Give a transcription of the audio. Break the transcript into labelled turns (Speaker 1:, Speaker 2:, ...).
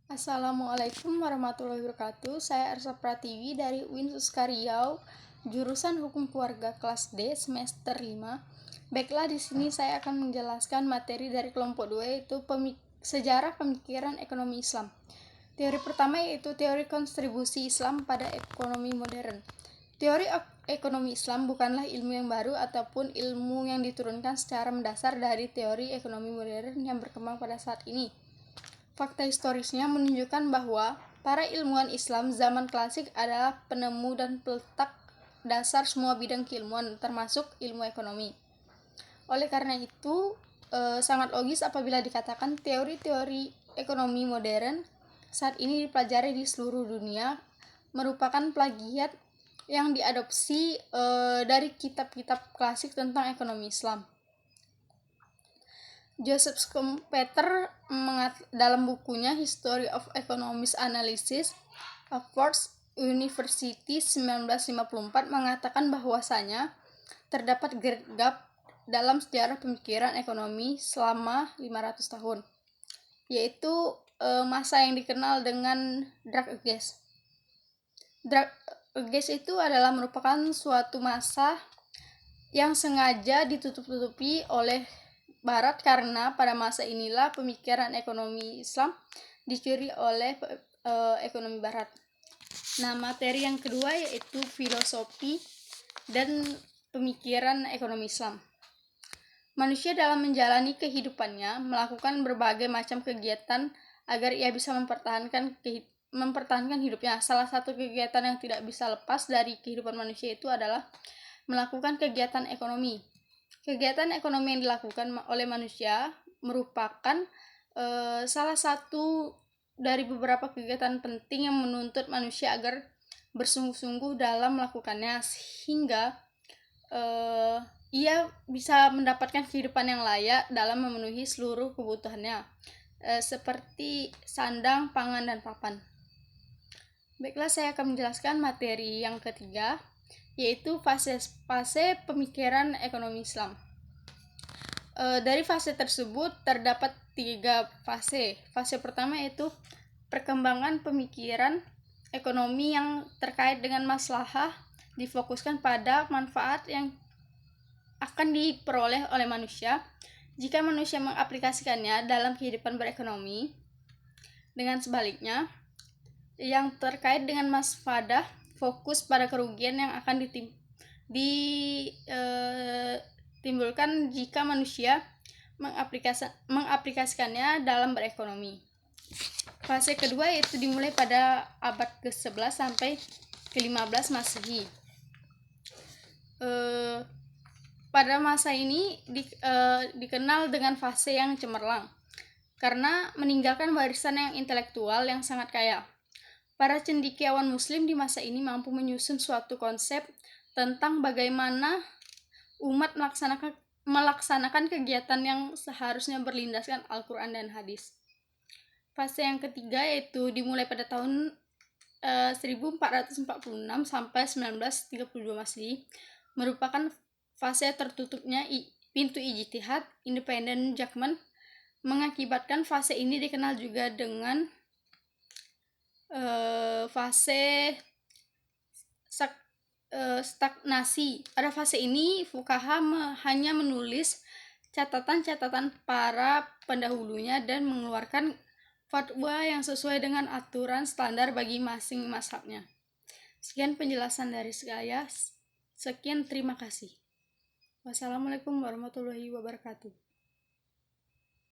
Speaker 1: Assalamualaikum warahmatullahi wabarakatuh. Saya Arsa Pratiwi dari UIN Suska Riau, jurusan Hukum Keluarga kelas D semester 5. Baiklah, di sini saya akan menjelaskan materi dari kelompok 2, yaitu sejarah pemikiran ekonomi Islam. Teori pertama yaitu teori kontribusi Islam pada ekonomi modern. Teori ekonomi Islam bukanlah ilmu yang baru ataupun ilmu yang diturunkan secara mendasar dari teori ekonomi modern yang berkembang pada saat ini. Fakta historisnya menunjukkan bahwa para ilmuwan Islam zaman klasik adalah penemu dan peletak dasar semua bidang keilmuan, termasuk ilmu ekonomi. Oleh karena itu, sangat logis apabila dikatakan teori-teori ekonomi modern saat ini dipelajari di seluruh dunia merupakan plagiat yang diadopsi dari kitab-kitab klasik tentang ekonomi Islam. Joseph Schumpeter dalam bukunya History of Economics Analysis, Oxford University 1954 mengatakan bahwasanya terdapat gap dalam sejarah pemikiran ekonomi selama 500 tahun, yaitu masa yang dikenal dengan Dark Ages. Dark Ages itu adalah merupakan suatu masa yang sengaja ditutup-tutupi oleh Barat karena pada masa inilah pemikiran ekonomi Islam dicuri oleh ekonomi Barat. Nah, materi yang kedua yaitu filosofi dan pemikiran ekonomi Islam. Manusia dalam menjalani kehidupannya melakukan berbagai macam kegiatan agar ia bisa mempertahankan hidupnya. Salah satu kegiatan yang tidak bisa lepas dari kehidupan manusia itu adalah melakukan kegiatan ekonomi. Kegiatan ekonomi yang dilakukan oleh manusia merupakan salah satu dari beberapa kegiatan penting yang menuntut manusia agar bersungguh-sungguh dalam melakukannya sehingga ia bisa mendapatkan kehidupan yang layak dalam memenuhi seluruh kebutuhannya, seperti sandang, pangan, dan papan. Baiklah, saya akan menjelaskan materi yang ketiga, yaitu fase pemikiran ekonomi Islam. Dari fase tersebut terdapat 3 fase. Fase pertama yaitu perkembangan pemikiran ekonomi yang terkait dengan maslahah, difokuskan pada manfaat yang akan diperoleh oleh manusia jika manusia mengaplikasikannya dalam kehidupan berekonomi. Dengan sebaliknya, yang terkait dengan masfadah fokus pada kerugian yang akan ditimbulkan jika manusia mengaplikasikannya dalam berekonomi. Fase kedua yaitu dimulai pada abad ke-11 sampai ke-15 Masehi. Pada masa ini dikenal dengan fase yang cemerlang karena meninggalkan warisan yang intelektual yang sangat kaya. Para cendekiawan muslim di masa ini mampu menyusun suatu konsep tentang bagaimana umat melaksanakan kegiatan yang seharusnya berlindaskan Al-Quran dan hadis. Fase yang ketiga yaitu dimulai pada tahun 1446 sampai 1932 Masehi merupakan fase tertutupnya pintu ijtihad independent judgment. Mengakibatkan fase ini dikenal juga dengan fase stagnasi. Pada fase ini fuqaha hanya menulis catatan-catatan para pendahulunya dan mengeluarkan fatwa yang sesuai dengan aturan standar bagi masing mazhabnya. Sekian penjelasan dari saya. Sekian, terima kasih. Wassalamualaikum warahmatullahi wabarakatuh.